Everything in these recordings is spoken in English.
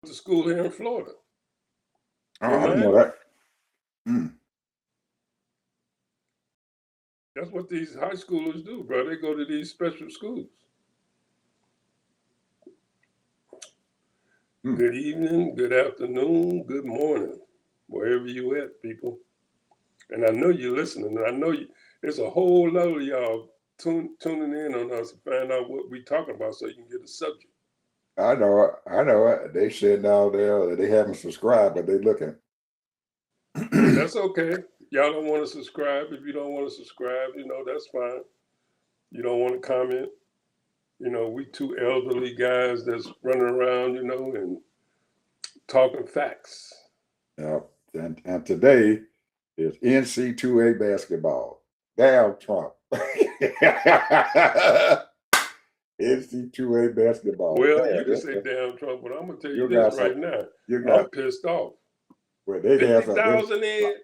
to school here in Florida. Oh, I didn't know that. That's what these high schoolers do, bro. They go to these special schools. Good evening, good afternoon, good morning, wherever you at, people. And I know you're listening. And I know there's a whole lot of y'all tuning in on us to find out what we talking about so you can get a subject. I know it. I know it. They sitting down there. They haven't subscribed, but they looking. That's okay. Y'all don't want to subscribe. If you don't want to subscribe, that's fine. You don't want to comment. We two elderly guys that's running around, and talking facts. Yeah. And today is NC2A basketball. Damn Trump. NC2A basketball. Well, you can say damn Trump, but I'm gonna tell you this right now. I'm pissed off. Well, they 50,000 in.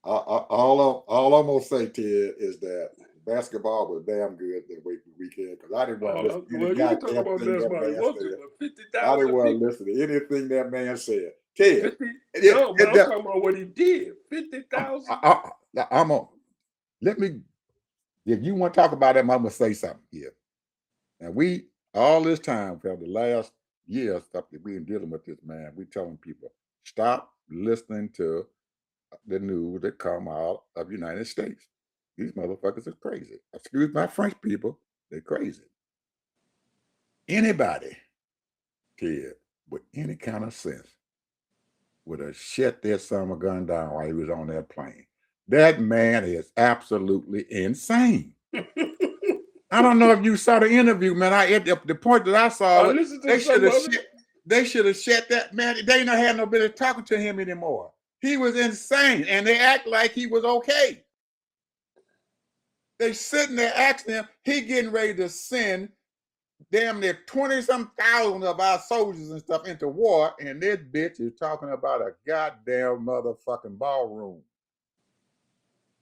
All I'm gonna say, Ted, is that basketball was damn good that weekend because I didn't want to listen to any goddamn thing that man said. I didn't want to listen to anything that man said. Ted, no, but I'm talking about what he did. 50,000. I'm on. Let me. If you want to talk about him, I'm gonna say something here. And we all this time for the last year stuff that we've been dealing with this man, we telling people stop listening to the news that come out of the United States. These motherfuckers are crazy. Excuse my French people, they're crazy. Anybody, kid, with any kind of sense would have shut their summer gun down while he was on that plane. That man is absolutely insane. I don't know if you saw the interview, man. At the point that I saw it, they should have shut that man. They not had no business talking to him anymore. He was insane, and they act like he was okay. They sitting there asking him, he getting ready to send damn near 20-some thousand of our soldiers and stuff into war, and this bitch is talking about a goddamn motherfucking ballroom.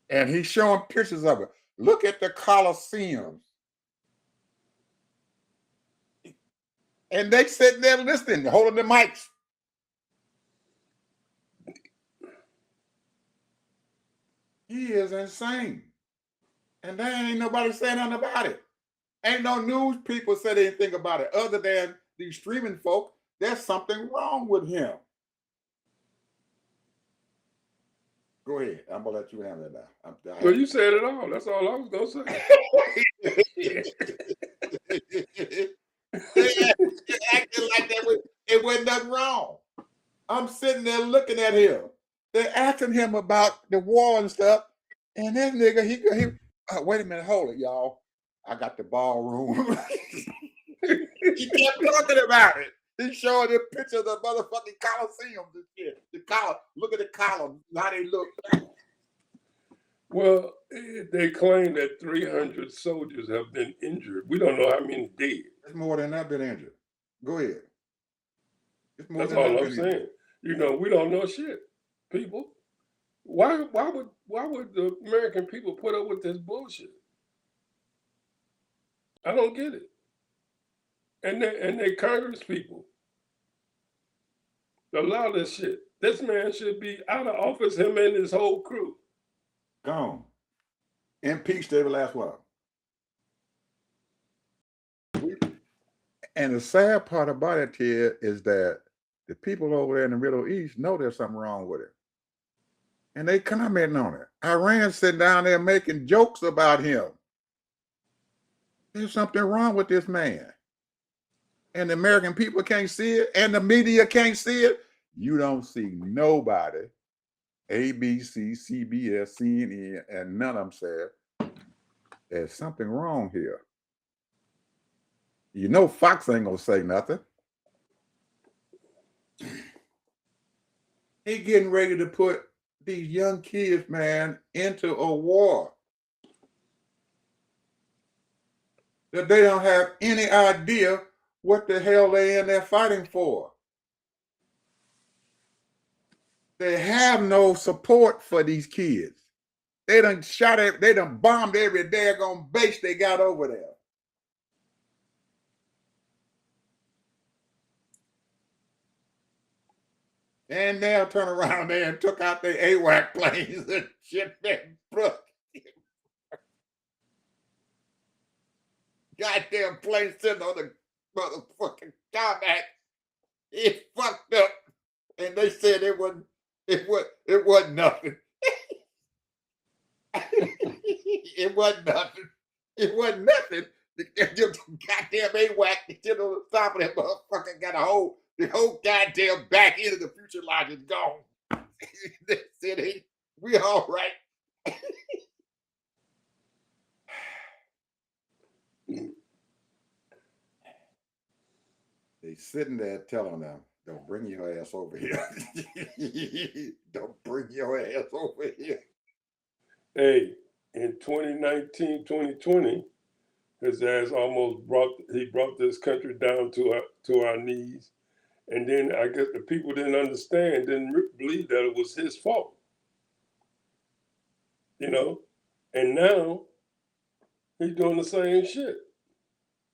And he's showing pictures of it. Look at the Coliseums. And they sitting there listening, holding the mics. He is insane. And there ain't nobody saying nothing about it. Ain't no news people said anything about it other than these streaming folk. There's something wrong with him. Go ahead. I'm going to let you handle it now. Well, you said it all. That's all I was going to say. They acting like it wasn't nothing wrong. I'm sitting there looking at him. They're asking him about the war and stuff. And this nigga, he wait a minute, hold it, y'all. I got the ballroom. He kept talking about it. He's showing the picture of the motherfucking Coliseum and shit. The column. Look at the column, how they look. Well, they claim that 300 soldiers have been injured. We don't know how many dead. It's more than that been injured. Go ahead. That's all I'm saying. We don't know shit, people. Why would the American people put up with this bullshit? I don't get it. And they Congress people allow this shit. This man should be out of office, him and his whole crew. Gone. Impeached every last one. And the sad part about it here is that the people over there in the Middle East know there's something wrong with it. And they commenting on it. Iran sitting down there making jokes about him. There's something wrong with this man. And the American people can't see it, and the media can't see it. You don't see nobody, ABC, CBS, CNN, and none of them said, there's something wrong here. You know Fox ain't gonna say nothing. He getting ready to put these young kids, man, into a war that they don't have any idea what the hell they in there fighting for. They have no support for these kids. They done bombed every daggone base they got over there. And they'll turn around there and took out their AWAC planes and shit, man. Goddamn plane sitting on the motherfucking tarmac. It fucked up. And they said it wasn't nothing. It wasn't nothing. It wasn't nothing. The goddamn AWAC sitting on the top of that motherfucker got the whole goddamn back end of the fuselage is gone. They said, hey, we all right. They sitting there telling them, don't bring your ass over here. Don't bring your ass over here. Hey, in 2019, 2020, his ass almost brought this country down to our knees. And then I guess the people didn't understand, didn't believe that it was his fault. You know? And now he's doing the same shit.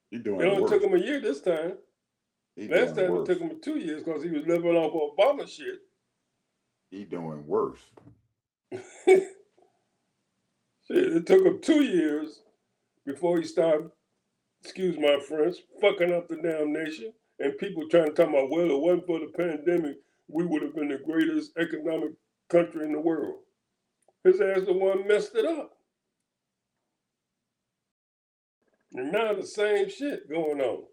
He's doing It only worse. took him a year this time. Last time it took him 2 years because he was living off Obama shit. He's doing worse. Shit, it took him 2 years before he started, excuse my French, fucking up the damn nation. And people trying to talk about, well, it wasn't for the pandemic, we would have been the greatest economic country in the world. His ass the one messed it up. And now the same shit going on.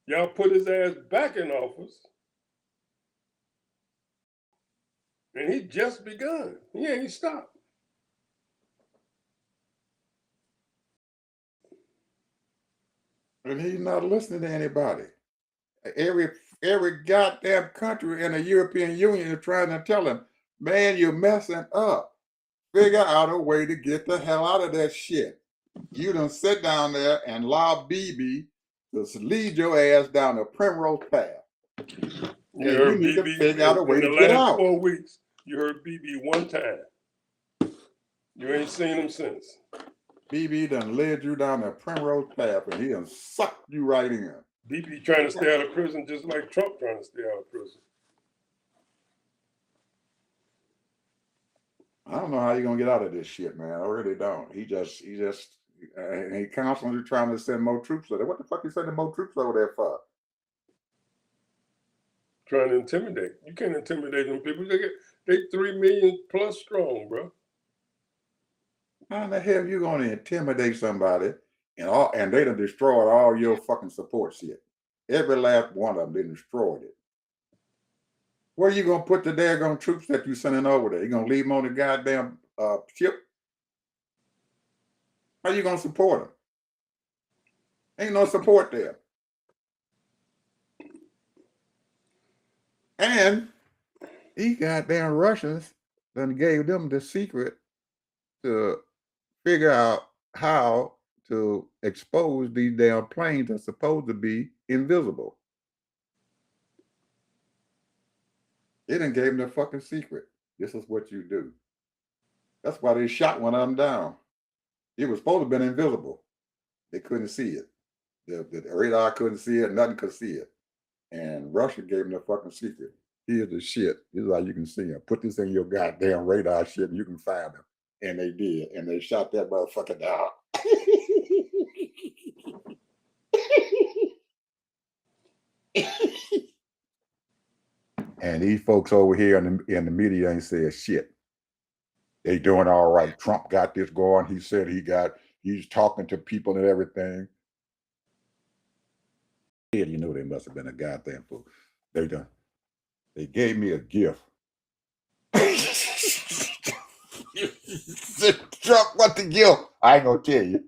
Y'all put his ass back in office. And he just begun. He ain't stopped. And he's not listening to anybody. Every goddamn country in the European Union is trying to tell him, man, you're messing up. Figure out a way to get the hell out of that shit. You done sit down there and allow Bibi to lead your ass down the primrose path. You need to figure out a way to get out. In the last 4 weeks, you heard Bibi one time. You ain't seen him since. Bibi done led you down the primrose path and he done sucked you right in. Bibi trying to stay out of prison just like Trump trying to stay out of prison. I don't know how you're gonna get out of this shit, man. I really don't. He constantly trying to send more troops over there. What the fuck you sending more troops over there for? Trying to intimidate. You can't intimidate them people. They 3 million plus strong, bro. How in the hell you gonna intimidate somebody and they done destroyed all your fucking support shit? Every last one of them, they destroyed it. Where you gonna put the daggone troops that you sending over there? You gonna leave them on the goddamn ship? How you gonna support them? Ain't no support there. And these goddamn Russians done gave them the secret to figure out how to expose these damn planes that's supposed to be invisible. They done gave them the fucking secret. This is what you do. That's why they shot one of them down. It was supposed to have been invisible. They couldn't see it. The radar couldn't see it. Nothing could see it. And Russia gave them the fucking secret. Here's the shit. This is how you can see them. Put this in your goddamn radar shit and you can find them. And they did. And they shot that motherfucker down. And these folks over here in the media ain't said shit. They doing all right. Trump got this going. He said he's talking to people and everything. You know they must have been a goddamn fool. They gave me a gift. Trump, what the gift? I ain't gonna tell you.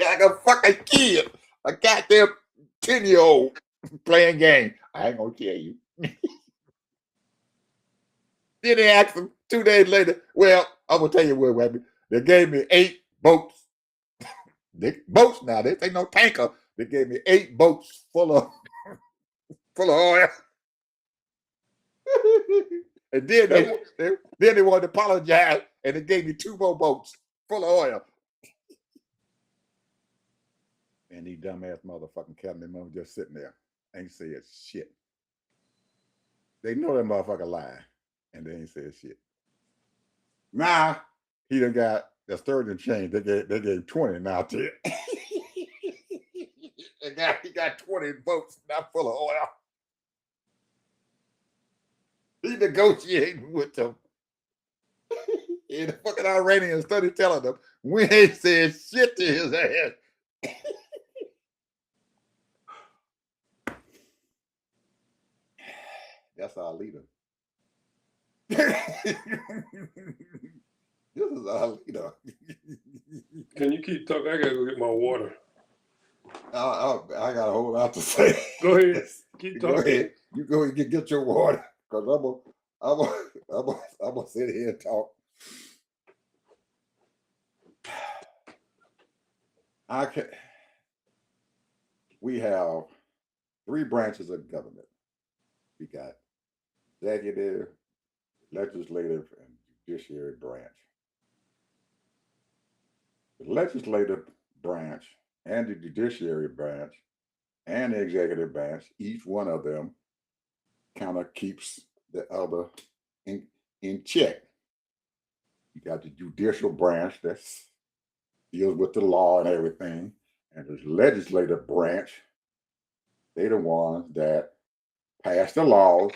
Like a fucking kid, a goddamn 10-year-old playing game. I ain't gonna tell you. Then they asked him 2 days later, well, I'm gonna tell you what happened. They gave me 8 boats. Boats now, this ain't no tanker. They gave me 8 boats full of oil. And then they wanted to apologize, and they gave me 2 more boats full of oil. And these dumbass motherfucking cabinet members just sitting there, ain't said shit. They know that motherfucker lie, and they ain't said shit. Now he done got the Sturgeon change. They gave 20 now to it. He got 20 votes not full of oil. He negotiating with them. And the fucking Iranians study telling them we ain't said shit to his ass. That's our leader. This is our leader. Can you keep talking? I gotta go get my water. I got a whole lot to say. Go ahead. Keep talking. Go ahead. You go and get your water, because I'm gonna sit here and talk. We have 3 branches of government. We got executive, legislative, and judiciary branch. The legislative branch and the judiciary branch and the executive branch, each one of them kind of keeps the other in check. You got the judicial branch that deals with the law and everything, and the legislative branch, they're the ones that pass the laws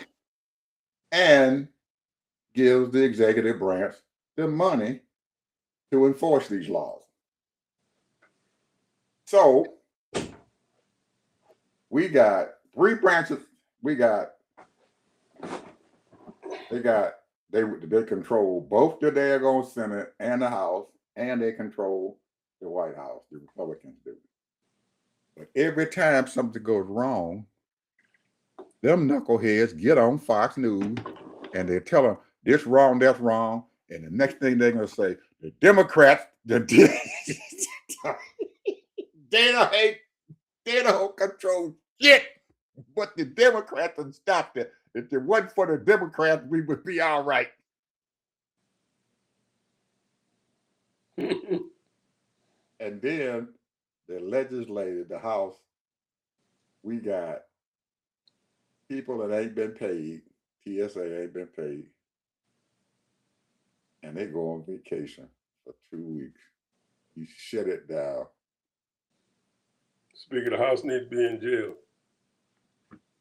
and gives the executive branch the money to enforce these laws. So we got 3 branches. They control both the daggone Senate and the House, and they control the White House. The Republicans do. But every time something goes wrong, them knuckleheads get on Fox News and they tell them this wrong, that's wrong, and the next thing they're gonna say, the Democrats, they don't control shit. But the Democrats have stopped it. If it wasn't for the Democrats, we would be all right. And then the legislature, the House, we got people that ain't been paid. TSA ain't been paid. And they go on vacation for 2 weeks. You shut it down. Speaker of the House need to be in jail.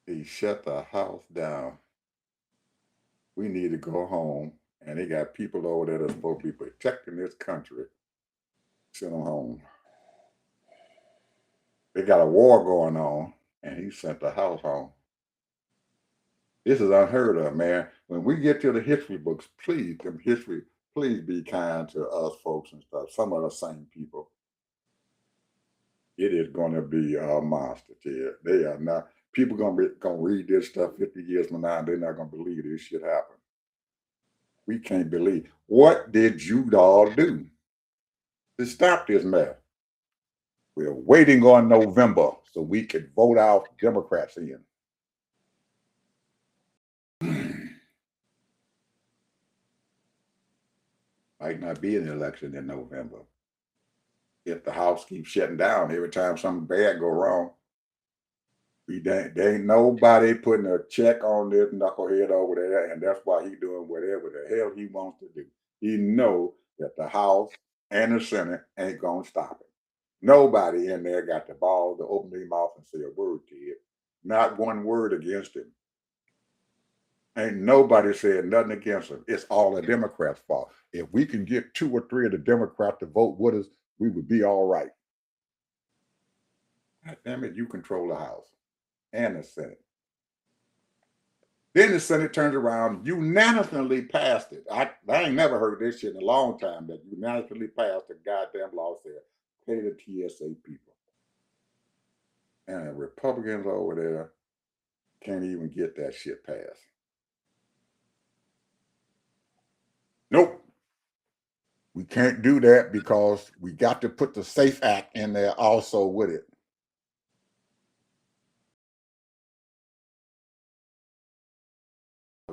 He shut the House down. We need to go home. And they got people over there that's supposed to be protecting this country. Send them home. They got a war going on, and he sent the House home. This is unheard of, man. When we get to the history books, please be kind to us folks and stuff. Some of the same people. It is going to be a monster, Ted. They are not. People gonna read this stuff 50 years from now, and they're not gonna believe this shit happened. We can't believe. What did you all do to stop this mess? We're waiting on November so we can vote out Democrats in. Might not be an election in November. If the House keeps shutting down every time something bad go wrong, there ain't nobody putting a check on this knucklehead over there, and that's why he's doing whatever the hell he wants to do. He know that the House and the Senate ain't gonna stop it. Nobody in there got the balls to open their mouth and say a word to it. Not one word against him. Ain't nobody said nothing against him. It's all the Democrats' fault. If we can get 2 or 3 of the Democrats to vote with us, we would be all right. God damn it, you control the House and the Senate. Then the Senate turns around, unanimously passed it. I ain't never heard this shit in a long time, that unanimously passed the goddamn law said, pay the TSA people. And the Republicans over there can't even get that shit passed. Nope. We can't do that because we got to put the SAFE Act in there also with it.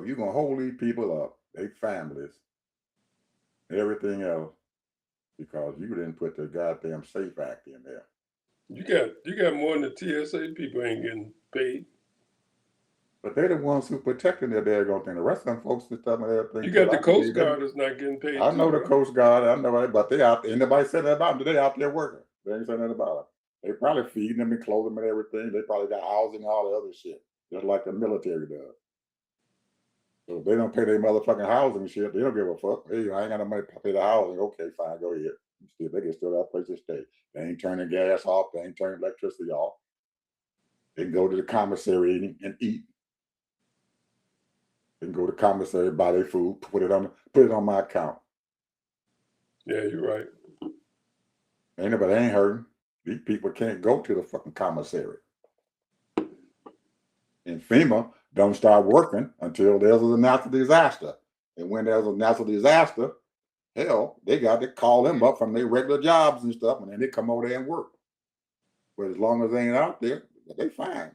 You're going to hold these people up, their families, everything else, because you didn't put the goddamn SAFE Act in there. You got more than the TSA people ain't getting paid. But they're the ones who protecting their daggone thing. The rest of them folks and stuff and everything. You got the I Coast believe them. Guard is not getting paid I know too, the right? Coast Guard. I know it, but they out there. Ain't nobody said that about them. They out there working. They ain't saying nothing about it. They probably feeding them and clothing them and everything. They probably got housing and all the other shit, just like the military does. So if they don't pay their motherfucking housing shit, they don't give a fuck. Hey, I ain't got no money to pay the housing. Okay, fine, go ahead. See, they can still have a place to stay. They ain't turning gas off. They ain't turning electricity off. They can go to the commissary and eat. They can go to the commissary, buy their food, put it on my account. Yeah, you're right. Ain't nobody ain't hurting. These people can't go to the fucking commissary. And FEMA don't start working until there's a natural disaster. And when there's a natural disaster, hell, they got to call them up from their regular jobs and stuff, and then they come over there and work. But as long as they ain't out there, they fine.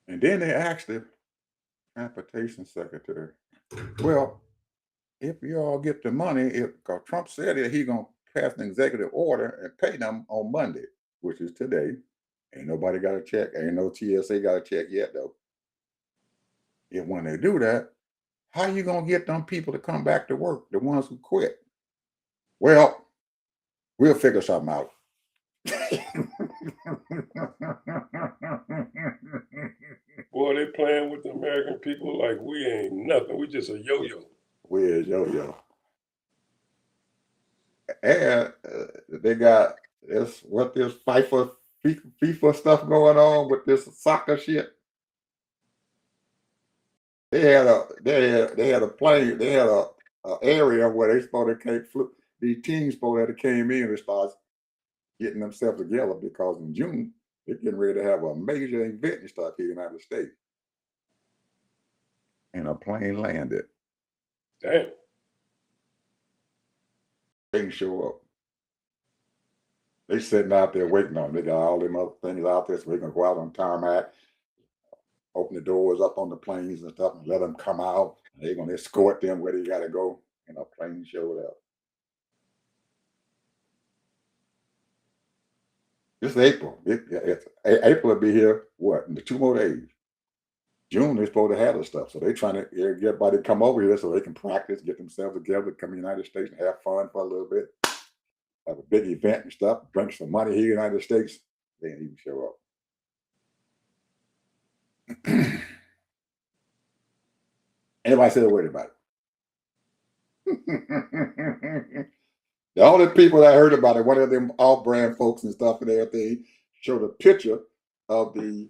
And then they asked the transportation secretary, well, if you all get the money, because Trump said that he's going to pass an executive order and pay them on Monday, which is today. Ain't nobody got a check. Ain't no TSA got a check yet, though. If when they do that, how you going to get them people to come back to work, the ones who quit? Well, we'll figure something out. Boy, they playing with the American people like we ain't nothing. We just a yo-yo. Where's yo-yo? And they got this FIFA stuff going on with this soccer shit. They had a plane. They had a area where they supposed to came. These teams supposed to came in and start getting themselves together because in June they're getting ready to have a major event and stuff here in the United States. And a plane landed. Damn. They didn't show up. They sitting out there waiting on them. They got all them other things out there, so they can go out on tarmac, open the doors up on the planes and stuff, and let them come out. They're gonna escort them where they gotta go. And a plane showed up. It's April. April will be here. What? In 2 more days. June they're supposed to have the stuff, so they're trying to get everybody to come over here so they can practice, get themselves together, come to the United States and have fun for a little bit. Have a big event and stuff, bring some money here in the United States. They didn't even show up. Anybody said a word about it? The only people that heard about it, one of them off-brand folks and stuff and everything, showed a picture of the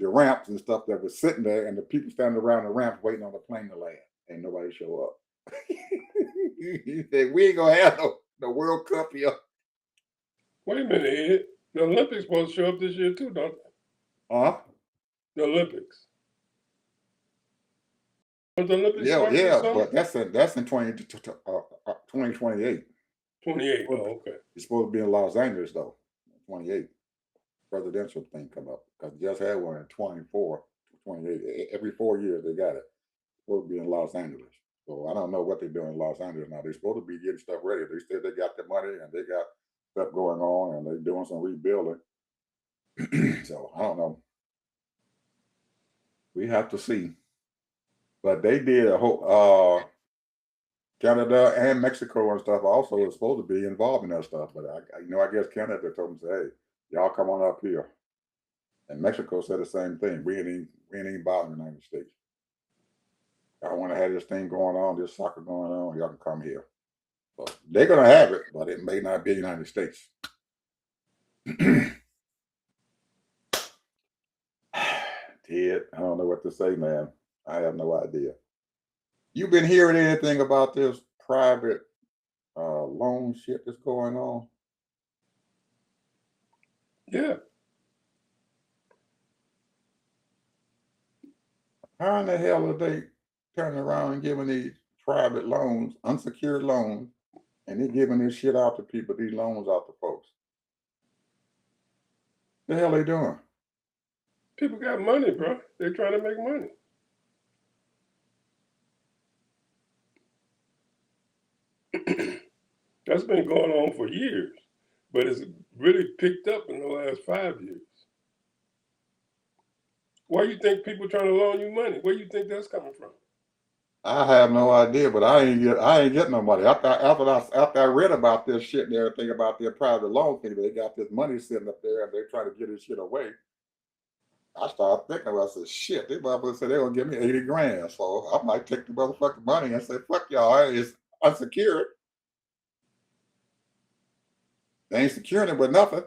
ramps and stuff that was sitting there, and the people standing around the ramps waiting on the plane to land. Ain't nobody show up. He said, "We ain't gonna have no World Cup here." Wait a minute, Ed. The Olympics supposed to show up this year too, don't they? The Olympics. But the Olympics start this summer? But that's in 2028. 28. Oh, okay. It's supposed to be in Los Angeles though. 28. Presidential thing come up because they just had one in 24, 28. Every 4 years they got it. It's supposed to be in Los Angeles. So I don't know what they're doing in Los Angeles now. They're supposed to be getting stuff ready. They said they got the money and they got stuff going on and they're doing some rebuilding. So I don't know. We have to see. But they did a whole Canada and Mexico and stuff also is supposed to be involved in that stuff. But I guess Canada told them, say, hey, y'all come on up here. And Mexico said the same thing. We ain't even bothering the United States. Y'all want to have this thing going on, this soccer going on, y'all can come here. So they're gonna have it, but it may not be the United States. Ted, I don't know what to say, man. I have no idea. You been hearing anything about this private loan shit that's going on? Yeah. How in the hell are they turning around and giving these private loans, unsecured loans, and they're giving this shit out to people, these loans out to folks? The hell they doing? People got money, bro. They're trying to make money. That's been going on for years, but it's really picked up in the last 5 years. Why you think people trying to loan you money? Where you think that's coming from? I have no idea, but I ain't get no money. After I read about this shit and everything about their private loan people, they got this money sitting up there and they're trying to get this shit away. I started thinking about, I said, shit, they motherfuckers said they're gonna give me 80 grand. So I might take the motherfucking money and say, fuck y'all, it's unsecured. They ain't securing it with nothing.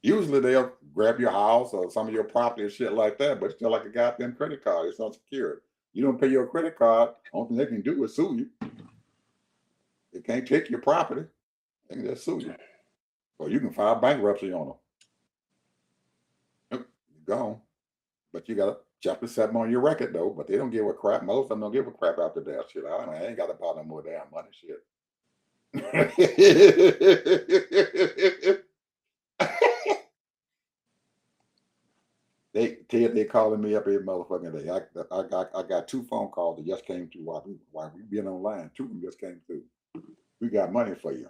Usually they'll grab your house or some of your property and shit like that, but it's still like a goddamn credit card. It's unsecured. You don't pay your credit card, only thing they can do is sue you. They can't take your property. They can just sue you. Or you can file bankruptcy on them. You're gone. But you got a chapter 7 on your record though, but they don't give a crap. Most of them don't give a crap after that shit. I ain't got to buy no more damn money shit. They calling me up every motherfucking day. I got 2 phone calls that just came through while we been online. 2 of them just came through. We got money for you.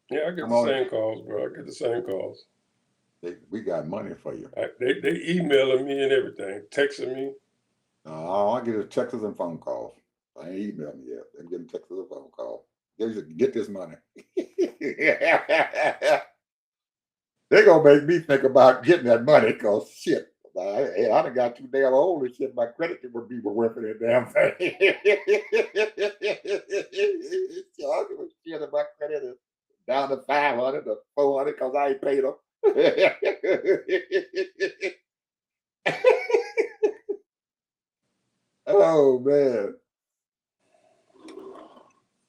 Yeah, I get the same calls, bro. I get the same calls. We got money for you. They emailing me and everything, texting me. All I get is texts and phone calls. I ain't emailing yet. I'm getting texts and phone calls. Get this money. They're gonna make me think about getting that money because shit. I done got too damn old and shit. My credit would be worth it damn thing. So I give a shit if my credit is down to 500 or 400 because I ain't paid them. Oh man.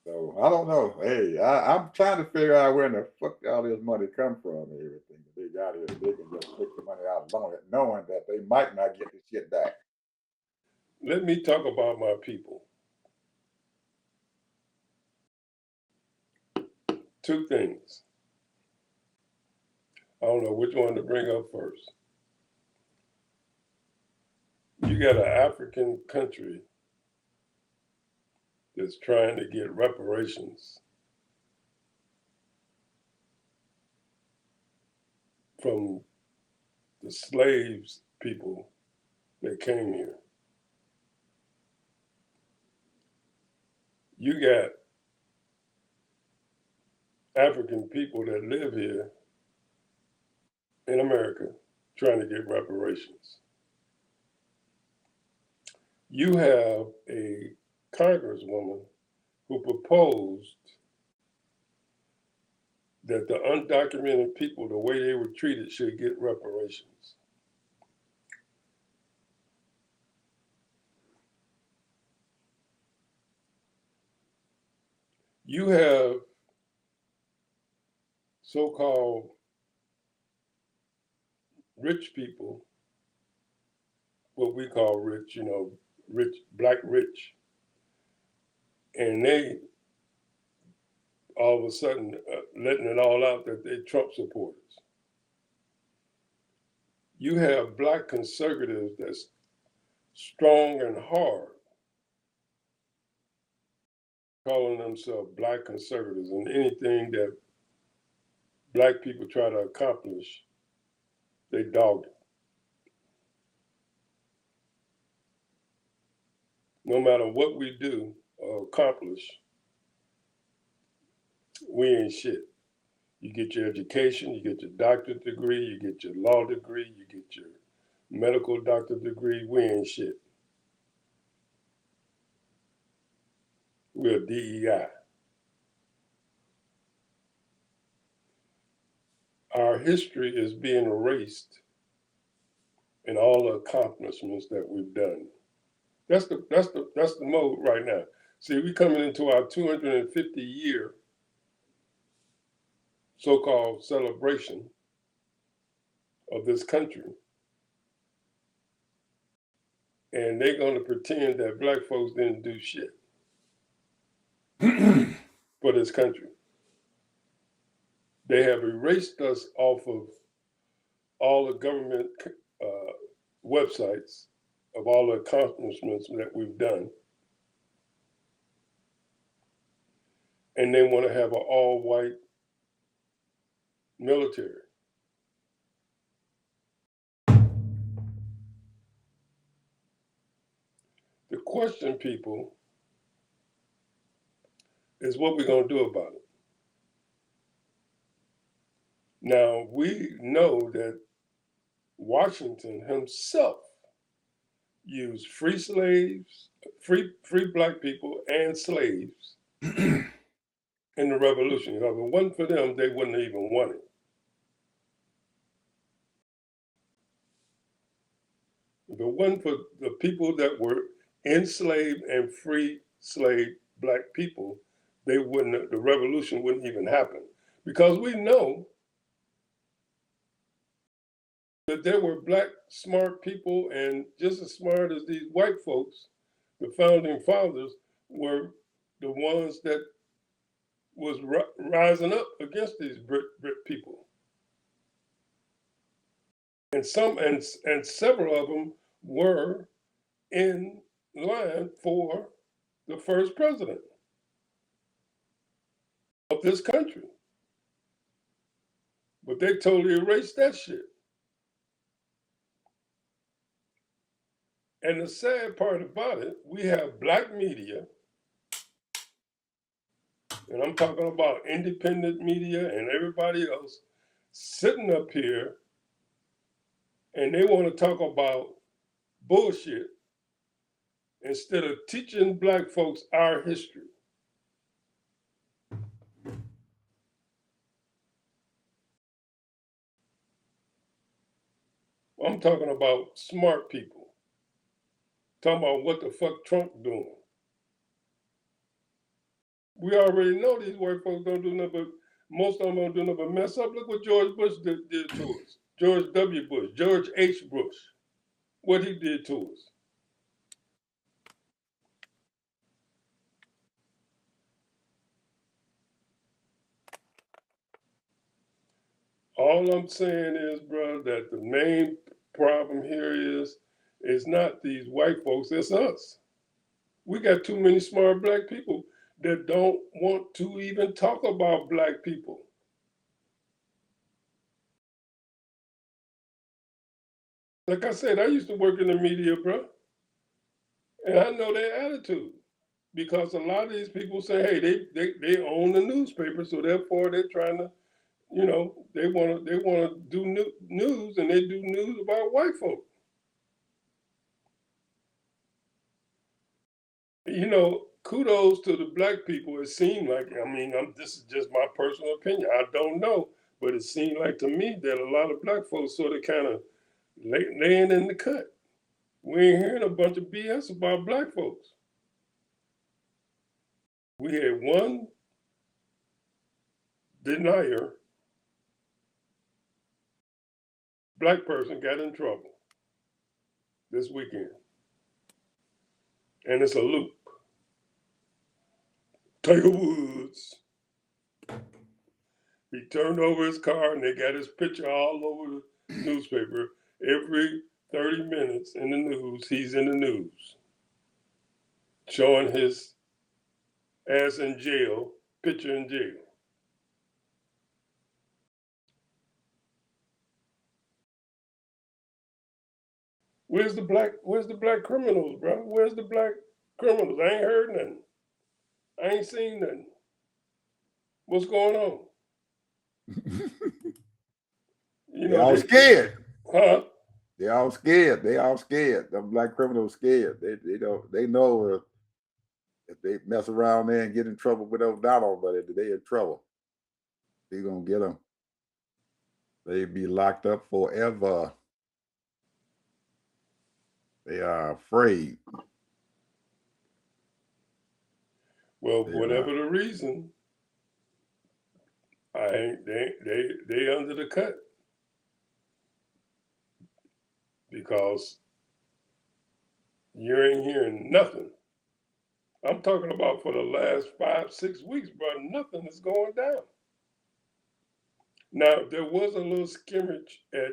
So I don't know. Hey, I'm trying to figure out where the fuck all this money come from and everything. They got it. They can just take the money out alone, knowing that they might not get the shit back. Let me talk about my people. 2 things. I don't know which one to bring up first. You got an African country that's trying to get reparations from the slaves people that came here. You got African people that live here in America trying to get reparations. You have a congresswoman who proposed that the undocumented people, the way they were treated, should get reparations. You have so-called rich people, what we call rich, rich, black rich, and they all of a sudden letting it all out that they're Trump supporters. You have black conservatives that's strong and hard, calling themselves black conservatives, and anything that black people try to accomplish, they dog it. No matter what we do or accomplish, we ain't shit. You get your education, you get your doctorate degree, you get your law degree, you get your medical doctor degree, we ain't shit. We're DEI. Our history is being erased in all the accomplishments that we've done. That's the mode right now. See, we coming into our 250-year so-called celebration of this country. And they're going to pretend that black folks didn't do shit for this country. They have erased us off of all the government websites of all the accomplishments that we've done. and they want to have an all-white military. The question, people, is what we're going to do about it. Now, we know that Washington himself used free slaves, free black people and slaves in the revolution. If it wasn't for them, they wouldn't have even won it. If it wasn't for the people that were enslaved and free slave black people, the revolution wouldn't even happen. Because we know that there were black smart people, and just as smart as these white folks, the founding fathers were the ones that was rising up against these Brit people. And several of them were in line for the first president of this country. But they totally erased that shit. And the sad part about it, we have black media, and I'm talking about independent media and everybody else, sitting up here and they want to talk about bullshit instead of teaching black folks our history. I'm talking about smart people. Talking about what the fuck Trump doing. We already know these white folks don't do nothing but, most of them don't do nothing but mess up. Look what George Bush did to us. George W. Bush, George H. Bush, what he did to us. All I'm saying is, bro, that the main problem here is not these white folks, it's us. We got too many smart black people that don't want to even talk about black people. Like I said, I used to work in the media, bro, and I know their attitude, because a lot of these people say, hey, they own the newspaper, so therefore they're trying to, you know, they want to do news, and they do news about white folk. You know, kudos to the black people. It seemed like, I mean, this is just my personal opinion. I don't know, but it seemed like to me that a lot of black folks sort of kind of laying in the cut. We ain't hearing a bunch of BS about black folks. We had one denier, black person got in trouble this weekend. And it's a loop. Tiger Woods. He turned over his car and they got his picture all over the newspaper. Every 30 minutes in the news, he's in the news, showing his ass in jail, picture in jail. Where's the black criminals, bro? Where's the black criminals? I ain't heard nothing. I ain't seen nothing. What's going on? You know, they all scared. Huh? They all scared. They all scared. The black criminals scared. They know if they mess around there and get in trouble with O'Donnell, but if they in trouble, they gonna get them. They be locked up forever. They are afraid. Well, whatever the reason, they under the cut, because you ain't hearing nothing. I'm talking about for the last 5-6 weeks, bro. Nothing is going down. Now there was a little skimmage at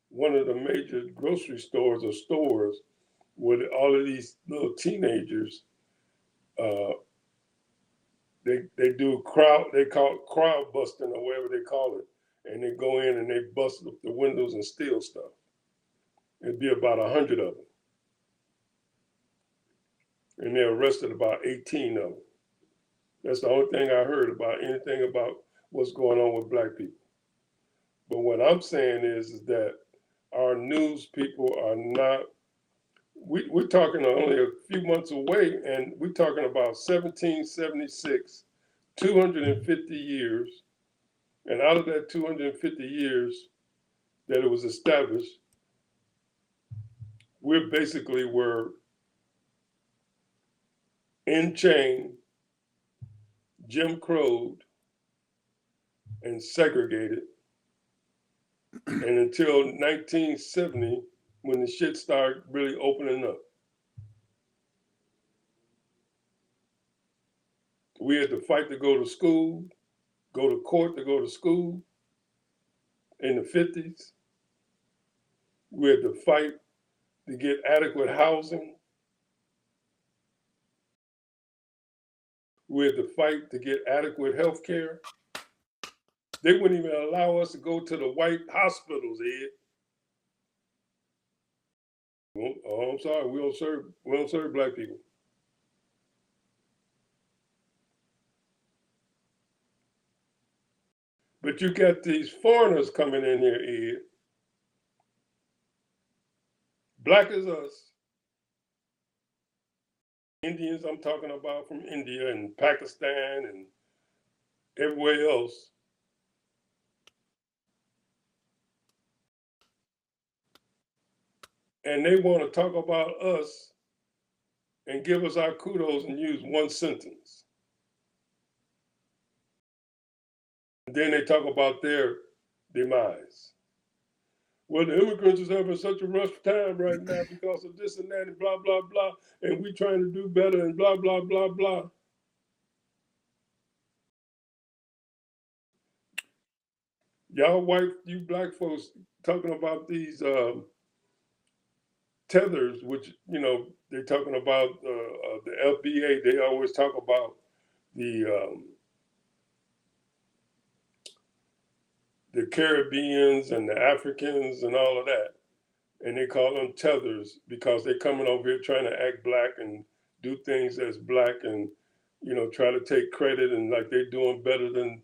one of the major grocery stores or stores with all of these little teenagers they do crowd, they call it crowd busting or whatever they call it, and they go in and they bust up the windows and steal stuff. It'd be about 100 of them, and they arrested about 18 of them. That's the only thing I heard about anything about what's going on with black people. But what I'm saying is that our news people are not. We're talking only a few months away, and we're talking about 1776, 250 years. And out of that 250 years that it was established, we basically were in chain, Jim Crowed, and segregated. And until 1970, when the shit started really opening up. We had to fight to go to school, go to court to go to school in the 50s. We had to fight to get adequate housing. We had to fight to get adequate health care. They wouldn't even allow us to go to the white hospitals, Ed. Oh, I'm sorry, we don't serve black people. But you got these foreigners coming in here, Ed. Black as us. Indians, I'm talking about from India and Pakistan and everywhere else. And they want to talk about us and give us our kudos and use one sentence. And then they talk about their demise. Well, the immigrants is having such a rough time right now because of this and that and blah, blah, blah. And we trying to do better and blah, blah, blah, blah. Y'all white, you black folks talking about these tethers, which, you know, they're talking about the FBA. They always talk about the Caribbeans and the Africans and all of that. And they call them tethers because they're coming over here trying to act black and do things as black and, you know, try to take credit and like they're doing better than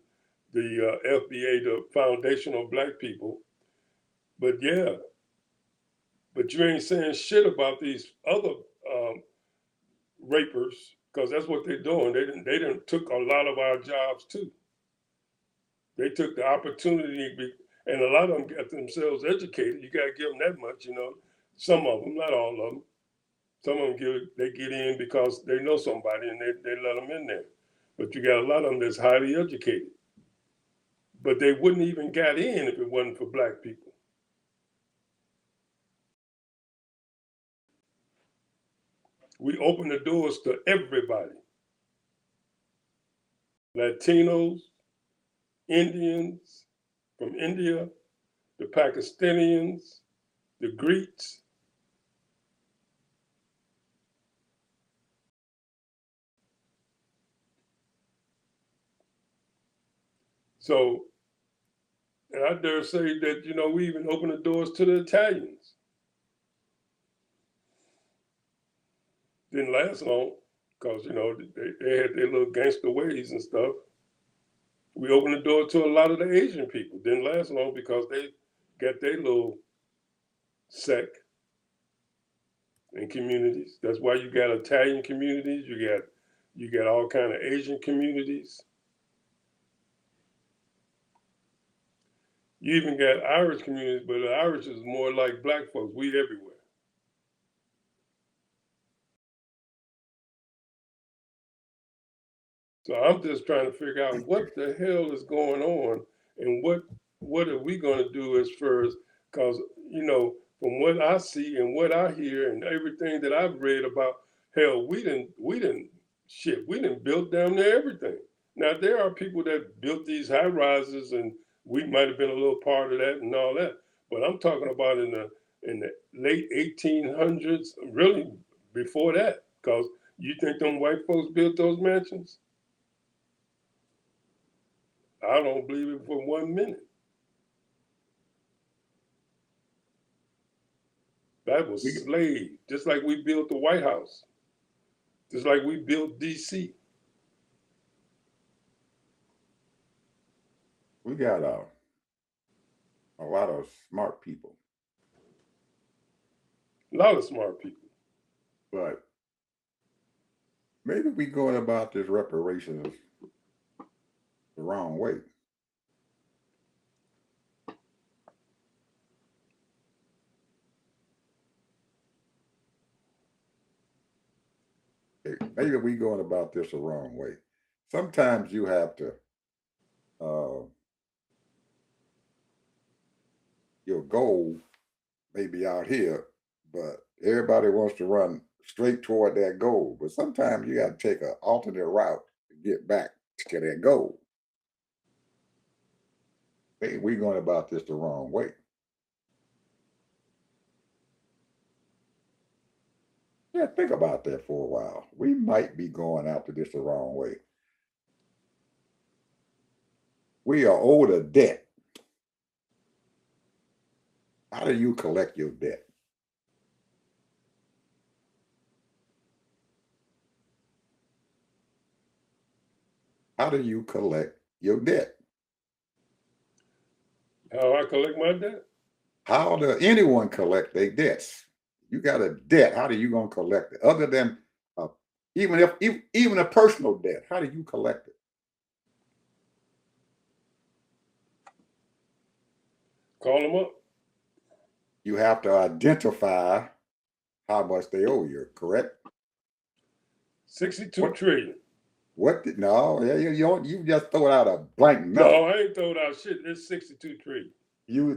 the FBA, the Foundation of Black People. But yeah, but you ain't saying shit about these other rapers because that's what they're doing. They didn't took a lot of our jobs too. They took the opportunity, and a lot of them got themselves educated. You got to give them that much, you know. Some of them, not all of them. Some of them they get in because they know somebody and they let them in there. But you got a lot of them that's highly educated. But they wouldn't even got in if it wasn't for black people. We open the doors to everybody. Latinos, Indians from India, the Pakistanians, the Greeks. So, and I dare say that, you know, we even open the doors to the Italians. Didn't last long because, you know, they had their little gangster ways and stuff. We opened the door to a lot of the Asian people. Didn't last long because they got their little sect and communities. That's why you got Italian communities. You got all kind of Asian communities. You even got Irish communities, but the Irish is more like black folks. We everywhere. So I'm just trying to figure out what the hell is going on and what are we going to do as far as, because, you know, from what I see and what I hear and everything that I've read about, hell, we didn't build down there everything. Now, there are people that built these high rises and we might have been a little part of that and all that. But I'm talking about in the late 1800s, really before that, because you think them white folks built those mansions? I don't believe it for 1 minute. That was slave, just like we built the White House, just like we built DC. We got a lot of smart people, A lot of smart people. but maybe we going about this reparations the wrong way. Maybe we going about this the wrong way. Sometimes you have to, your goal may be out here, but everybody wants to run straight toward that goal. But sometimes you got to take an alternate route to get back to that goal. Maybe we going about this the wrong way. Yeah, think about that for a while. We might be going after this the wrong way. We are owed a debt. How do you collect your debt? How do you collect your debt? How I collect my debt? How does anyone collect their debts? You got a debt. How do you gonna collect it? Other than even a personal debt, how do you collect it? Call them up. You have to identify how much they owe you. Correct? 62 What? trillion. What? No, you just throw out a blank number. No, I ain't throwing out shit. It's 62 trillion.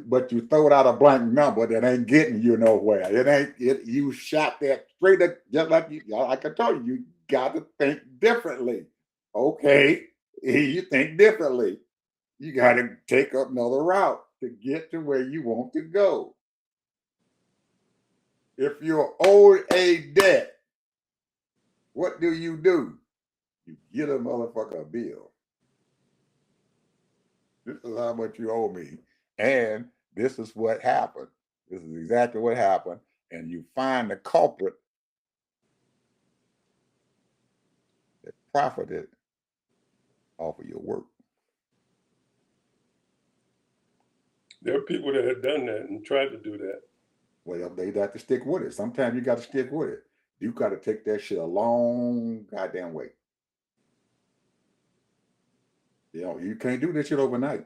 But you throw out a blank number that ain't getting you nowhere. It ain't it. You shot that straight at, just like you. Like I told you, you got to think differently. Okay, you think differently. You got to take up another route to get to where you want to go. If you're owed a debt, what do? You get a motherfucker a bill. This is how much you owe me, and this is what happened. This is exactly what happened, and you find the culprit that profited off of your work. There are people that have done that and tried to do that. Well, they got to stick with it. Sometimes you got to stick with it. You got to take that shit a long goddamn way. You can't do this shit overnight.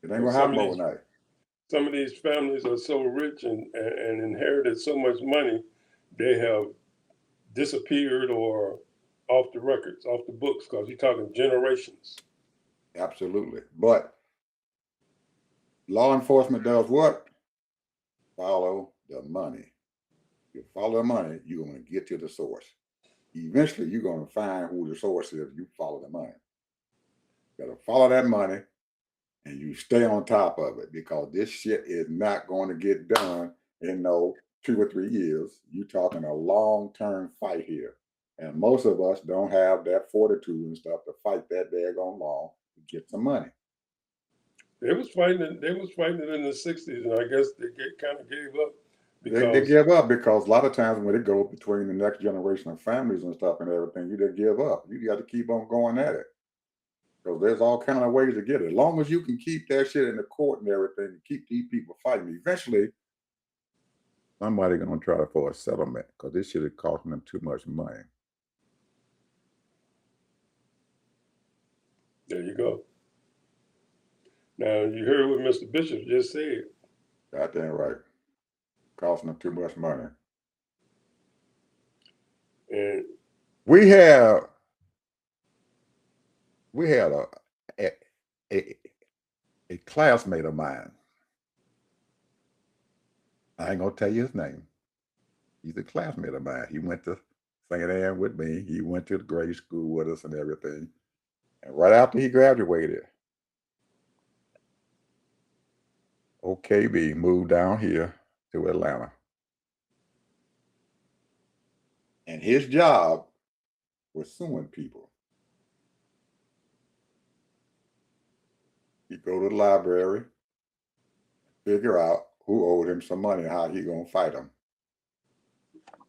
It ain't gonna happen overnight. Some of these families are so rich and inherited so much money, they have disappeared or off the records, off the books, because you're talking generations. Absolutely. But law enforcement does what? Follow the money. You follow the money, you're going to get to the source. Eventually, you're going to find who the source is if you follow the money. You got to follow that money and you stay on top of it, because this shit is not going to get done in no 2 or 3 years. You're talking a long-term fight here. And most of us don't have that fortitude and stuff to fight that daggone long to get some money. They was fighting in the 60s, and I guess they kind of gave up. They give up because a lot of times when it goes between the next generation of families and stuff and everything, you just give up. You got to keep on going at it, because there's all kind of ways to get it. As long as you can keep that shit in the court and everything, and keep these people fighting, eventually somebody gonna try for a settlement, because this shit is costing them too much money. There you go. Now you heard what Mr. Bishop just said. Goddamn right. Costing them too much money. And we had a classmate of mine. I ain't gonna tell you his name. He's a classmate of mine. He went to St. Anne with me. He went to the grade school with us and everything. And right after he graduated, OKB moved down here to Atlanta. And his job was suing people. He go to the library, figure out who owed him some money and how he gonna fight him.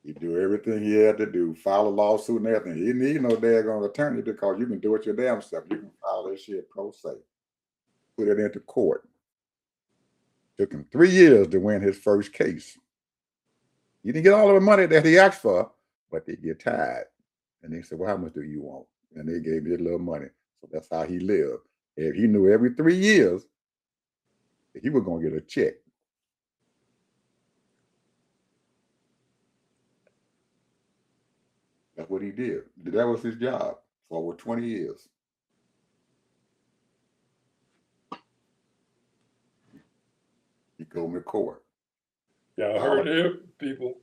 He do everything he had to do, file a lawsuit and everything. He didn't need no daggone attorney because you can do it your damn self. You can file that shit pro se, put it into court. Took him 3 years to win his first case. He didn't get all of the money that he asked for, but they get tired. And they said, well, how much do you want? And they gave me a little money. So that's how he lived. If he knew every 3 years he was going to get a check. That's what he did. That was his job for over 20 years. He go to court. Y'all heard it, people.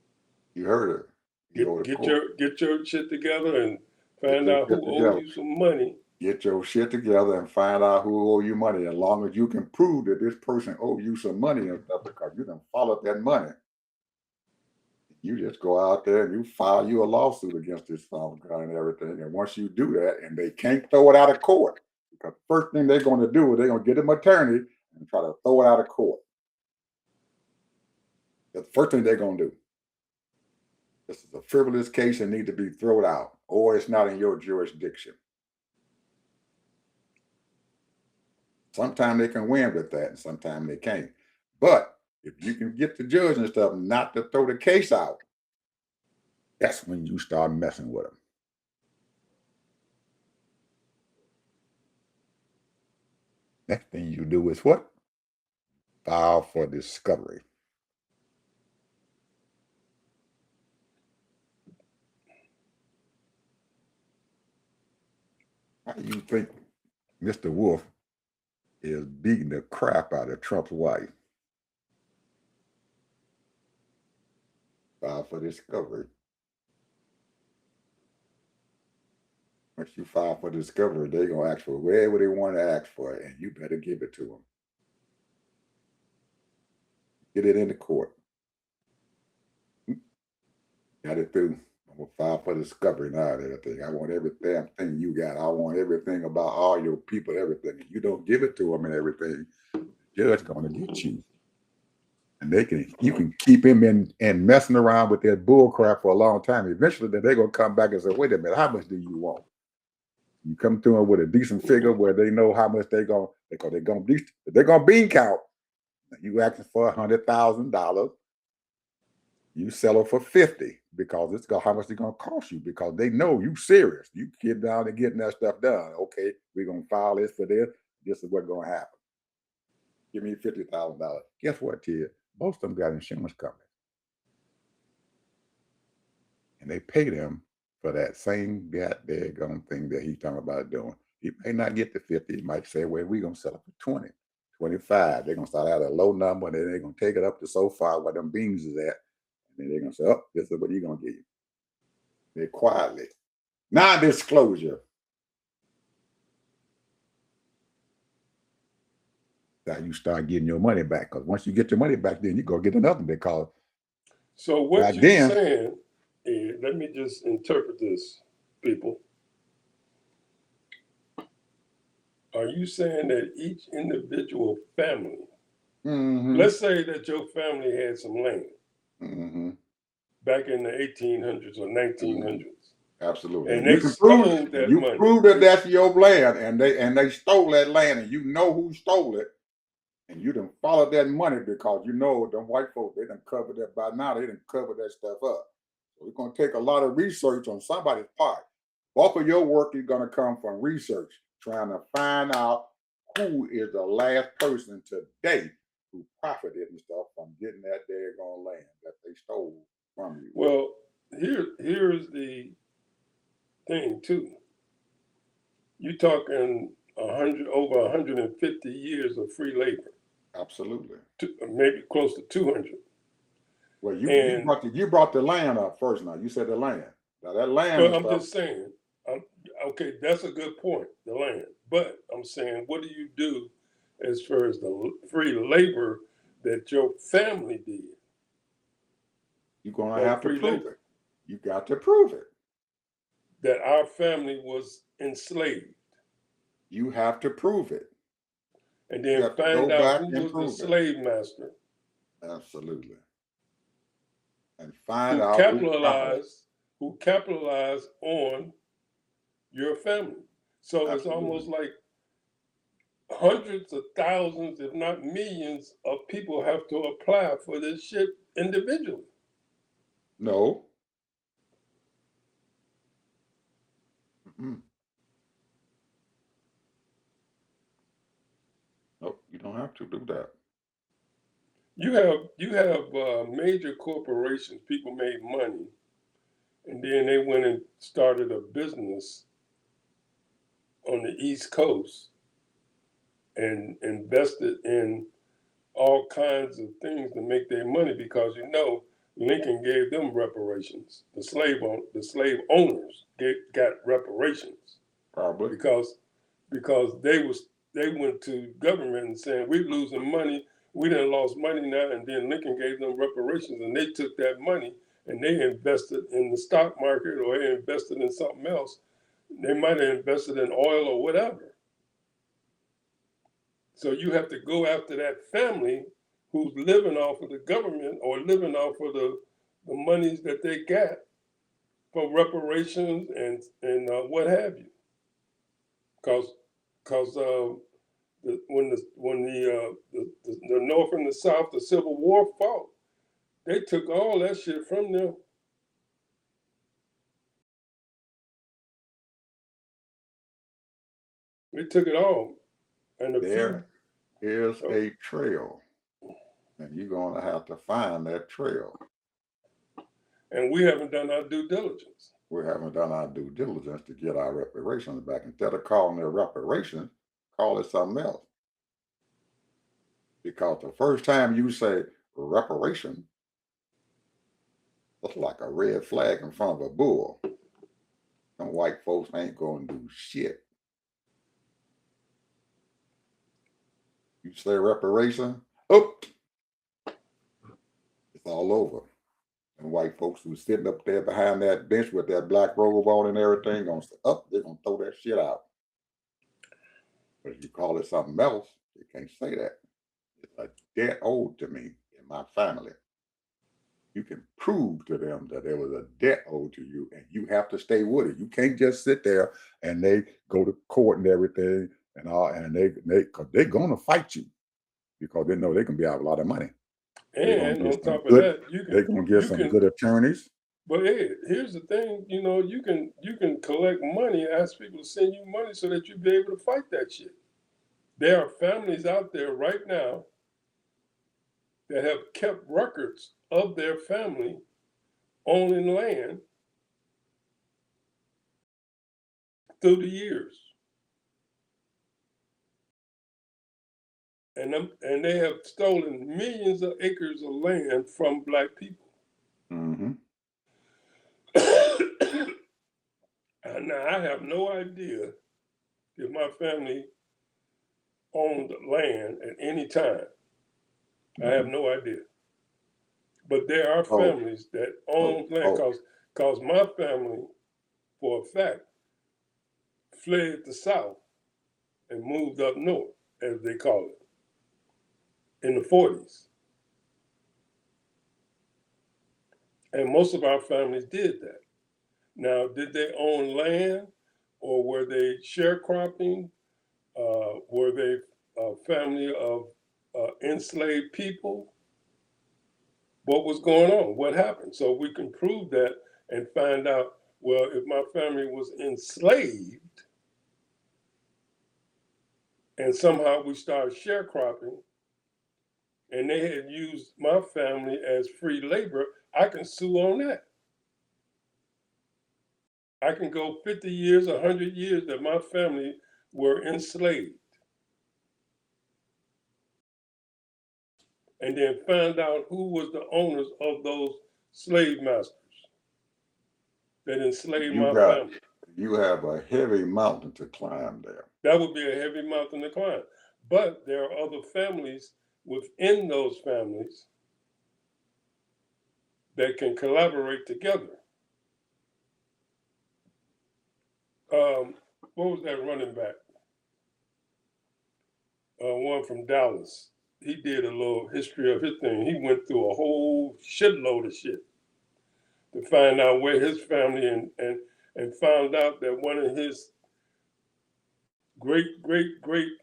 You heard it. Get your shit together and find out who owes you some money. Get your shit together and find out who owe you money. As long as you can prove that this person owe you some money and stuff, because you done followed that money. You just go out there and you file you a lawsuit against this phone guy and everything. And once you do that, and they can't throw it out of court, because the first thing they're going to do is they're going to get an attorney and try to throw it out of court. That's the first thing they're going to do. This is a frivolous case and need to be thrown out, or it's not in your jurisdiction. Sometimes they can win with that, and sometimes they can't. But if you can get the judge and stuff not to throw the case out, that's when you start messing with them. Next thing you do is what? File for discovery. How do you think Mr. Wolf is beating the crap out of Trump's wife? File for discovery. Once you file for discovery, they're going to ask for wherever they want to ask for it, and you better give it to them. Get it into court. Got it through. I'm going to file for discovery now and everything. I want every damn thing you got. I want everything about all your people, everything. If you don't give it to them and everything, the judge's going to get you. And you can keep him in messing around with that bull crap for a long time. Eventually, they're going to come back and say, wait a minute, how much do you want? You come to them with a decent figure where they know how much they're going to bean count. You asking for $100,000. You sell it for 50 because it's how much it's going to cost you, because they know you serious. You get down to getting that stuff done. Okay, we're going to file this for this. This is what's going to happen. Give me $50,000. Guess what, Ted? Most of them got insurance companies. And they pay them for that same goddamn thing that he's talking about doing. He may not get the 50. He might say, well, we're going to sell it for 20, 25. They're going to start out at a low number, and then they're going to take it up to so far where them beans is at. And then they're going to say, oh, this is what he's going to give you. They're quietly. Non-disclosure. That's how you start getting your money back. Because once you get your money back, then you go get another because. So what you're saying is, let me just interpret this, people. Are you saying that each individual family, let's say that your family had some land back in the 1800s or 1900s. Absolutely. And they stole that money. You prove that that's your land, and they stole that land, and you know who stole it, and you done followed that money because you know them white folks, they done covered that by now. They done covered that stuff up. So it's going to take a lot of research on somebody's part. Bulk of your work is going to come from research, trying to find out who is the last person today who profited and stuff from getting that daggone land that they stole from you. Well, here's the thing too. You're talking over 150 years of free labor. Absolutely. Maybe close to 200. Well, you brought the land up first. Now you said the land. Now that land. But I'm just saying. Okay, that's a good point. The land, but I'm saying, what do you do as far as the free labor that your family did? You're gonna have to prove it. You got to prove it. That our family was enslaved. You have to prove it. and You then have to find go out back who and was the prove it. slave master Absolutely. And find who out who caused it. capitalized on your family. So it's almost Absolutely. like hundreds of thousands, if not millions, of people have to apply for this shit individually. No. Mm-mm. Nope, you don't have to do that. You have major corporations. People made money, and then they went and started a business on the East Coast and invested in all kinds of things to make their money because Lincoln gave them reparations. The slave owners got reparations Probably. because they went to government and saying we're losing money, we done lost money now, and then Lincoln gave them reparations, and they took that money and they invested in the stock market or they invested in something else. They might have invested in oil or whatever. So you have to go after that family who's living off of the government or living off of the monies that they got for reparations and what have you. Because when the North and the South, the Civil War fought, they took all that shit from them. They took it all, and There is oh, a trail, and you're going to have to find that trail. and we haven't done our due diligence. We haven't done our due diligence to get our reparations back. Instead of calling it reparations, call it something else. Because the first time you say reparation, it's like a red flag in front of a bull. Some white folks ain't going to do shit. You say reparation, oh, it's all over. And white folks who's sitting up there behind that bench with that black robe on and everything, gonna say, up, they're gonna throw that shit out. But if you call it something else, you can't say that. It's a debt owed to me and my family. You can prove to them that there was a debt owed to you, and you have to stay with it. You can't just sit there and they go to court and everything and all, and cause they're gonna fight you because they know they can be out a lot of money. They're gonna And get on some top of good. that, They're gonna get you some can. good attorneys. But hey, here's the thing, you can collect money, ask people to send you money so that you be able to fight that shit. There are families out there right now that have kept records of their family owning land through the years. And they have stolen millions of acres of land from black people. Mm-hmm. Now, I have no idea if my family owned land at any time. I have no idea. But there are Oh, families that own land oh, because my family, for a fact, fled the South and moved up north, as they call it, in the 40s. And most of our families did that. Now, did they own land or were they sharecropping? Were they a family of enslaved people? What was going on? What happened? So we can prove that and find out, well, if my family was enslaved and somehow we started sharecropping and they had used my family as free labor, I can sue on that. I can go 50 years, 100 years that my family were enslaved. And then find out who was the owners of those slave masters that enslaved my family. you have a heavy mountain to climb there. That would be a heavy mountain to climb. But there are other families within those families that can collaborate together. What was that running back? one from Dallas. He did a little history of his thing. He went through a whole shitload of shit to find out where his family and found out that one of his great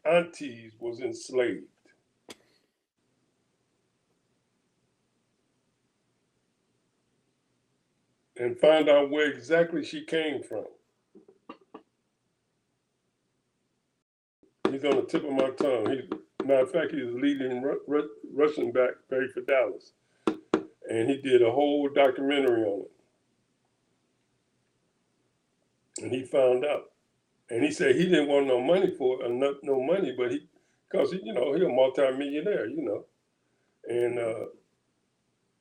aunties was enslaved. And found out where exactly she came from. He's on the tip of my tongue. Matter of fact, he's the leading Russian back played for Dallas. And he did a whole documentary on it. And he found out. And he said he didn't want no money for it, or no money, but because he's a multi-millionaire, and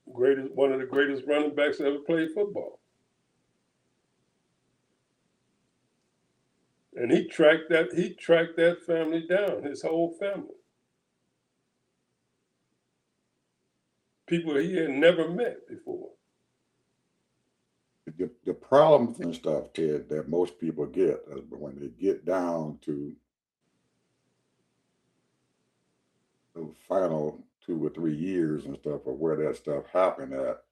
one of the greatest running backs that ever played football. And he tracked that family down, his whole family. People he had never met before. The problems and stuff, Ted, that most people get is when they get down to the final 2 or 3 years and stuff of where that stuff happened at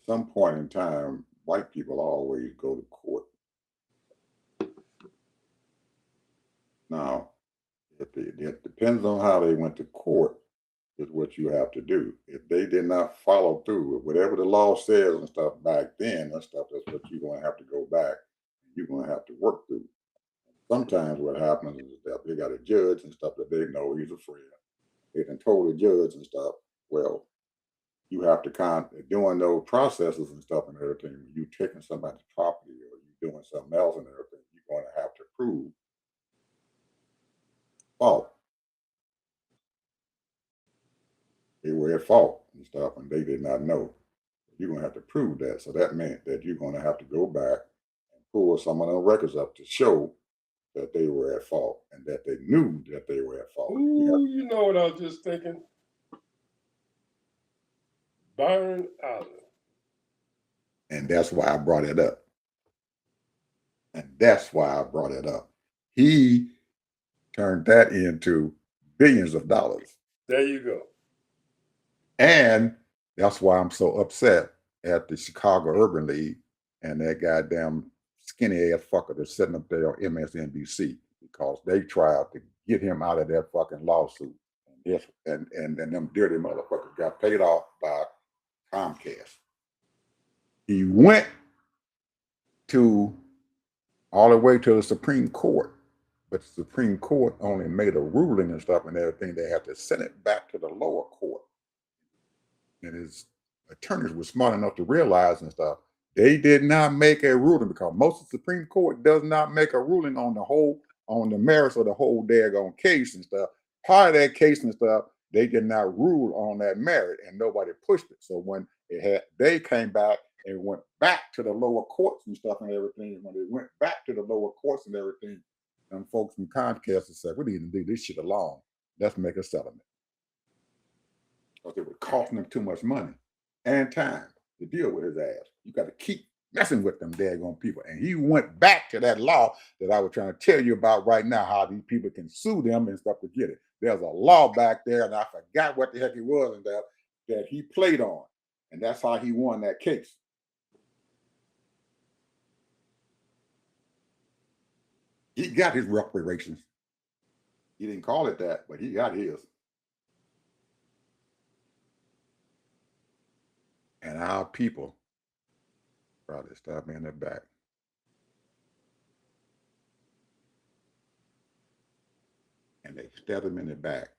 some point in time, white people always go to court. Now, it depends on how they went to court is what you have to do. If they did not follow through with whatever the law says and stuff back then, that's what you're going to have to go back. You're going to have to work through. Sometimes what happens is that they got a judge and stuff that they know he's a friend. They done told the judge and stuff, well, you have to doing those processes and stuff and everything. When you taking somebody's property or you doing something else and everything, you're going to have to prove fault. They were at fault and stuff, and they did not know. You're going to have to prove that. So that meant that you're going to have to go back and pull some of the records up to show that they were at fault and that they knew that they were at fault. Ooh, you know what I was just thinking? Byron Allen. And that's why I brought it up. He turned that into billions of dollars. There you go. And that's why I'm so upset at the Chicago Urban League and that goddamn skinny ass fucker that's sitting up there on MSNBC, because they tried to get him out of that fucking lawsuit. And them dirty motherfuckers got paid off by Comcast. He went all the way to the Supreme Court, but the Supreme Court only made a ruling and stuff and everything. They had to send it back to the lower court. And his attorneys were smart enough to realize and stuff, they did not make a ruling, because most of the Supreme Court does not make a ruling on the merits of the whole daggone case and stuff. Part of that case and stuff, they did not rule on that merit and nobody pushed it. So when they came back and went back to the lower courts and stuff and everything, when they went back to the lower courts and everything, them folks from Comcast said, we need to leave this shit alone. Let's make a settlement. Because it was costing them too much money and time to deal with his ass. You got to keep messing with them daggone people. And he went back to that law that I was trying to tell you about right now, how these people can sue them and stuff to get it. There's a law back there, and I forgot what the heck it was, and that he played on. And that's how he won that case. He got his reparations. He didn't call it that, but he got his. And our people probably stabbed me in the back. And they stabbed him in the back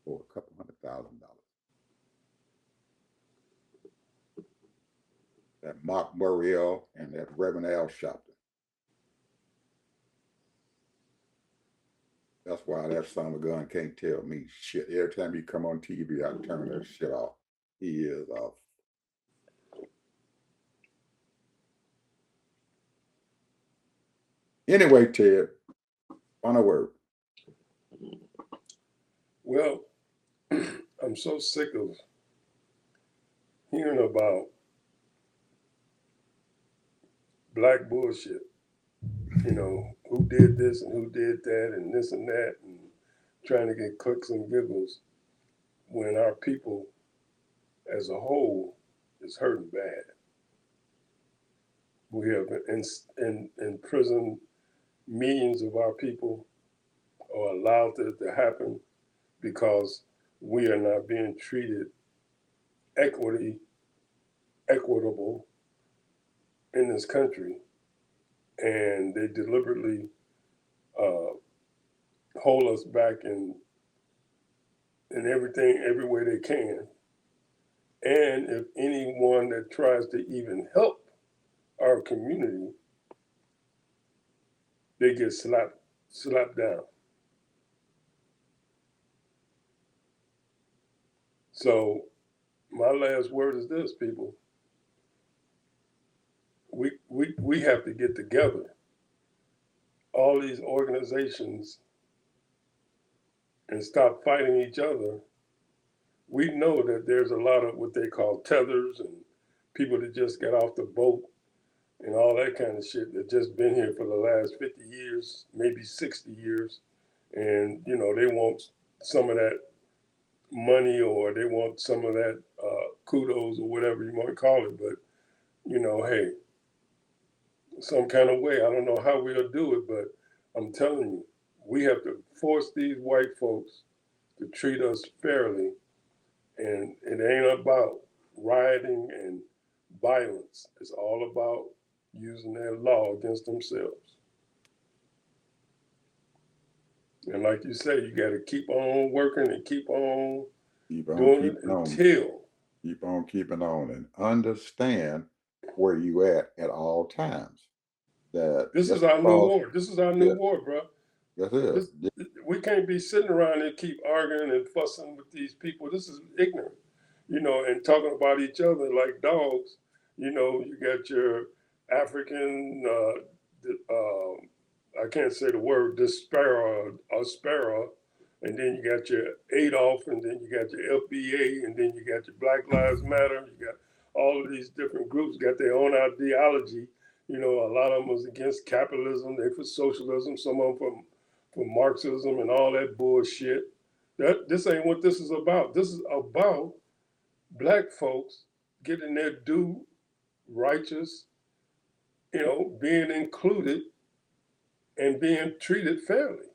for a couple $100,000. That Mark Murriel and that Reverend Al Sharpton. That's why that son of a gun can't tell me shit. Every time he come on TV, I turn that shit off. He is off. Anyway, Ted, final word. Well, I'm so sick of hearing about black bullshit. Who did this and who did that and this and that. And trying to get clicks and giggles when our people as a whole is hurting bad. We have imprisoned millions of our people or allowed it to happen because we are not being treated equitable in this country, and they deliberately hold us back in everything, every way they can. And if anyone that tries to even help our community, they get slapped down. So my last word is this, people. We have to get together, all these organizations, and stop fighting each other. We know that there's a lot of what they call tethers and people that just got off the boat and all that kind of shit that just been here for the last 50 years, maybe 60 years. And, you know, they want some of that money or they want some of that kudos or whatever you want to call it. But, you know, hey, some kind of way, I don't know how we'll do it, but I'm telling you, we have to force these white folks to treat us fairly. And it ain't about rioting and violence. It's all about using their law against themselves. And like you say, you got to keep on working and keep on doing it until. Keep on keeping on and understand where you at all times. That this is our new war. This is our new war, bro. That's it. We can't be sitting around and keep arguing and fussing with these people. This is ignorant, you know, and talking about each other like dogs. You know, you got your African, I can't say the word, Aspera, and then you got your Adolf, and then you got your FBA, and then you got your Black Lives Matter. You got all of these different groups got their own ideology. You know, a lot of them was against capitalism. They for socialism. Some of them for Marxism and all that bullshit. This ain't what this is about. This is about black folks getting their due, righteous, you know, being included and being treated fairly.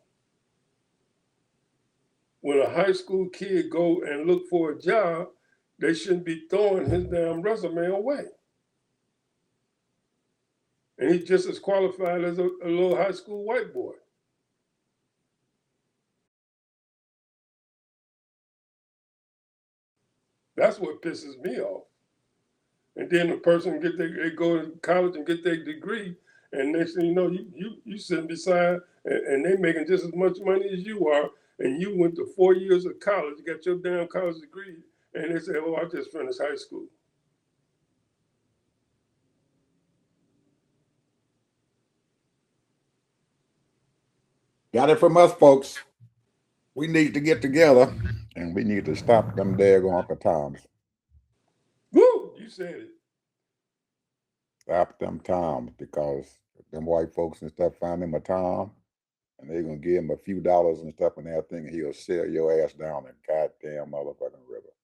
When a high school kid go and look for a job, they shouldn't be throwing his damn resume away. And he's just as qualified as a little high school white boy. That's what pisses me off. And then the person they go to college and get their degree, and next thing you know, you sitting beside and they making just as much money as you are, and you went to 4 years of college, got your damn college degree, and they say, "Oh, I just finished high school." Got it from us, folks. We need to get together and we need to stop them daggone Uncle Toms. Woo! You said it. Stop them Toms, because them white folks and stuff find him a Tom and they're gonna give him a few dollars and stuff and that thing, and he'll sell your ass down the goddamn motherfucking river.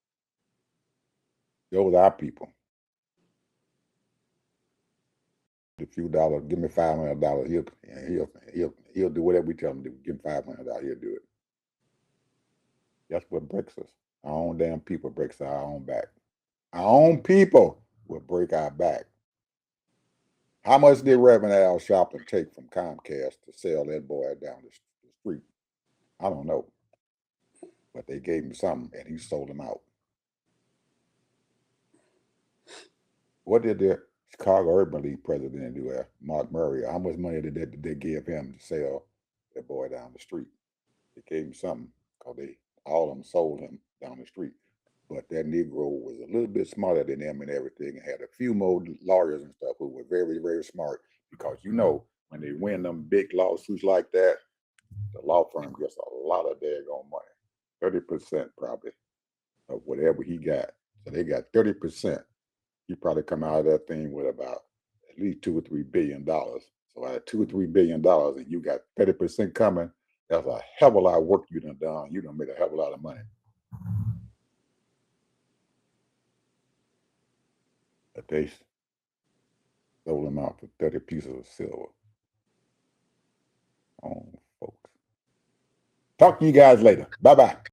Those are our people. A few dollars, give me $500. He'll do whatever we tell him to do. Give him $500, he'll do it. That's what breaks us. Our own damn people breaks our own back. Our own people will break our back. How much did Reverend Al Sharpton take from Comcast to sell that boy down the street? I don't know. But they gave him something and he sold him out. What did the Chicago Urban League president do there, Mark Murray? How much money did they give him to sell that boy down the street? They gave him something because all of them sold him down the street. But that Negro was a little bit smarter than them and everything, and had a few more lawyers and stuff who were very, very smart, because you know when they win them big lawsuits like that, the law firm gets a lot of daggone money, 30% probably of whatever he got. So they got 30%. He probably come out of that thing with about at least $2 or $3 billion. So out of $2 or $3 billion, and you got 30% coming, That's a hell of a lot of work you done done. You done made a hell of a lot of money. But they sold them out for 30 pieces of silver. Oh, folks. Talk to you guys later. Bye-bye.